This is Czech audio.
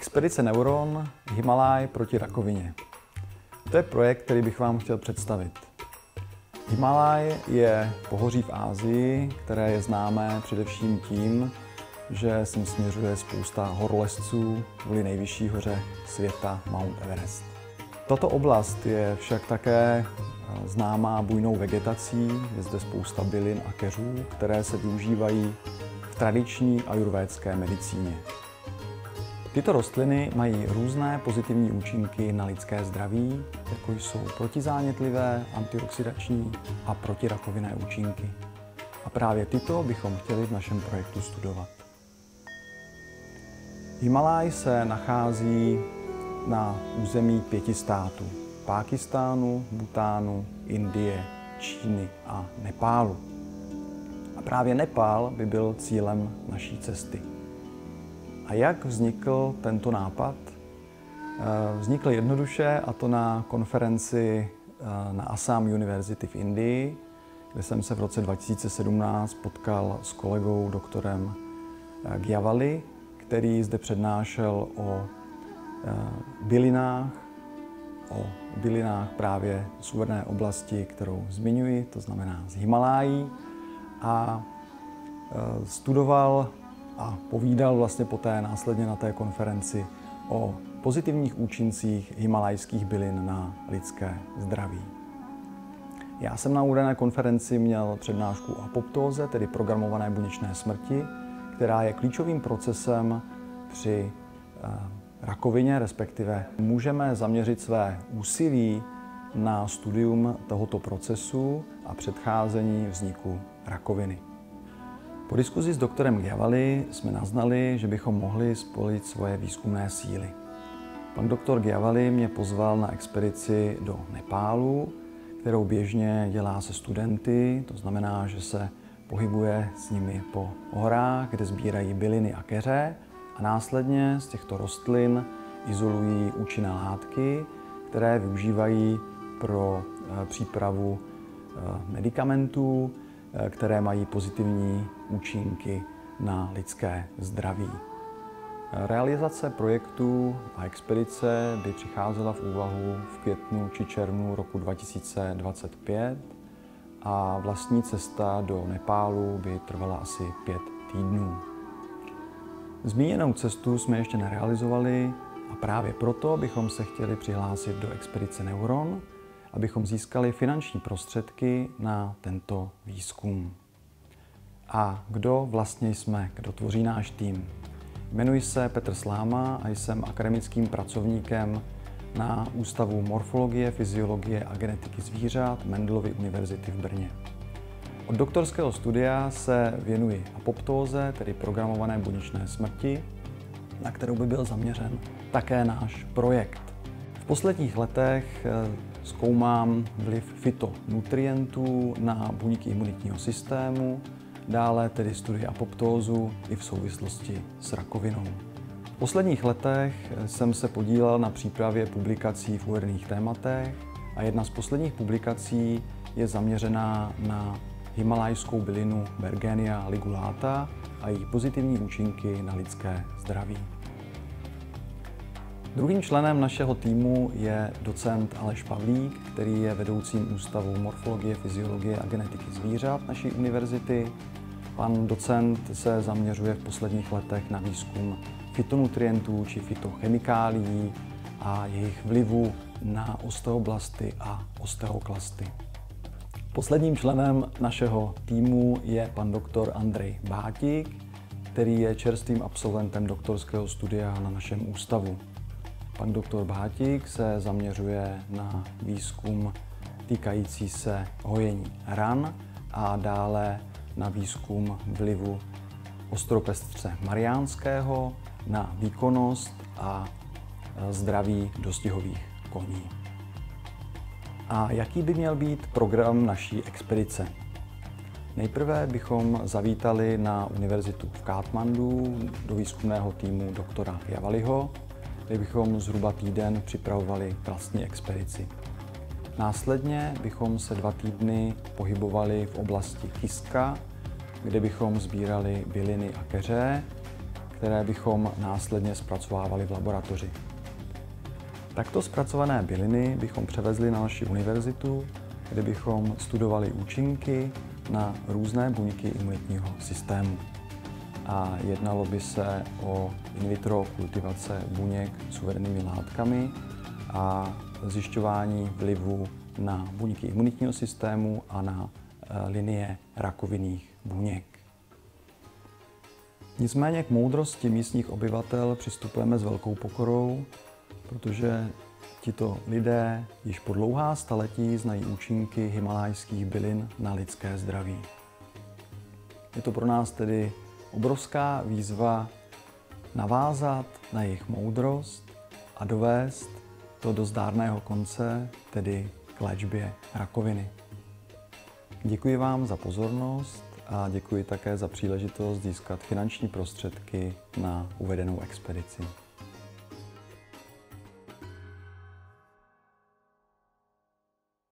Expedice Neuron Himalaj proti rakovině. To je projekt, který bych vám chtěl představit. Himalaj je pohoří v Asii, které je známé především tím, že sem směřuje spousta horolezců kvůli nejvyšší hoře světa Mount Everest. Tato oblast je však také známá bujnou vegetací, je zde spousta bylin a keřů, které se využívají v tradiční ajurvédské medicíně. Tyto rostliny mají různé pozitivní účinky na lidské zdraví, jako jsou protizánětlivé, antioxidační a protirakovinné účinky. A právě tyto bychom chtěli v našem projektu studovat. Himalaj se nachází na území 5 států: Pákistánu, Bhutánu, Indie, Číny a Nepálu. A právě Nepál by byl cílem naší cesty. A jak vznikl tento nápad? Vznikl jednoduše, a to na konferenci na Assam University v Indii, kde jsem se v roce 2017 potkal s kolegou doktorem Gyavali, který zde přednášel o bylinách právě z uvedené oblasti, kterou zmiňuji, to znamená z Himalájí, a studoval a povídal vlastně poté následně na té konferenci o pozitivních účincích himalajských bylin na lidské zdraví. Já jsem na uvedené konferenci měl přednášku o apoptóze, tedy programované buněčné smrti, která je klíčovým procesem při rakovině, respektive můžeme zaměřit své úsilí na studium tohoto procesu a předcházení vzniku rakoviny. Po diskuzi s doktorem Gyavali jsme naznali, že bychom mohli spojit svoje výzkumné síly. Pan doktor Gyavali mě pozval na expedici do Nepálu, kterou běžně dělá se studenty, to znamená, že se pohybuje s nimi po horách, kde sbírají byliny a keře, a následně z těchto rostlin izolují účinné látky, které využívají pro přípravu medikamentů, které mají pozitivní účinky na lidské zdraví. Realizace projektu a expedice by přicházela v úvahu v květnu či červnu roku 2025 a vlastní cesta do Nepálu by trvala asi 5 týdnů. Zmíněnou cestu jsme ještě nerealizovali a právě proto bychom se chtěli přihlásit do expedice Neuron, abychom získali finanční prostředky na tento výzkum. A kdo vlastně jsme, kdo tvoří náš tým? Jmenuji se Petr Sláma a jsem akademickým pracovníkem na Ústavu morfologie, fyziologie a genetiky zvířat Mendelovy univerzity v Brně. Od doktorského studia se věnuji apoptóze, tedy programované buněčné smrti, na kterou by byl zaměřen také náš projekt. V posledních letech zkoumám vliv fytonutrientů na buňky imunitního systému, dále tedy studuji apoptózu i v souvislosti s rakovinou. V posledních letech jsem se podílel na přípravě publikací v uvedených tématech a jedna z posledních publikací je zaměřená na himalajskou bylinu Bergenia ligulata a její pozitivní účinky na lidské zdraví. Druhým členem našeho týmu je docent Aleš Pavlík, který je vedoucím Ústavu morfologie, fyziologie a genetiky zvířat naší univerzity. Pan docent se zaměřuje v posledních letech na výzkum fytonutrientů či fytochemikálií a jejich vlivu na osteoblasty a osteoklasty. Posledním členem našeho týmu je pan doktor Andrej Bátik, který je čerstvým absolventem doktorského studia na našem ústavu. Pan doktor Bátik se zaměřuje na výzkum týkající se hojení ran a dále na výzkum vlivu ostropestře mariánského na výkonnost a zdraví dostihových koní. A jaký by měl být program naší expedice? Nejprve bychom zavítali na univerzitu v Katmandu do výzkumného týmu doktora Gyavaliho, kde bychom zhruba týden připravovali vlastní expedici. Následně bychom se 2 týdny pohybovali v oblasti Kiska, kde bychom sbírali byliny a keře, které bychom následně zpracovávali v laboratoři. Takto zpracované byliny bychom převezli na naši univerzitu, kde bychom studovali účinky na různé buňky imunitního systému. A jednalo by se o in vitro kultivace buněk s uvedenými látkami a zjišťování vlivu na buňky imunitního systému a na linie rakovinných buněk. Nicméně k moudrosti místních obyvatel přistupujeme s velkou pokorou, protože tito lidé již po dlouhá staletí znají účinky himalajských bylin na lidské zdraví. Je to pro nás tedy obrovská výzva navázat na jejich moudrost a dovést to do zdárného konce, tedy k léčbě rakoviny. Děkuji vám za pozornost a děkuji také za příležitost získat finanční prostředky na uvedenou expedici.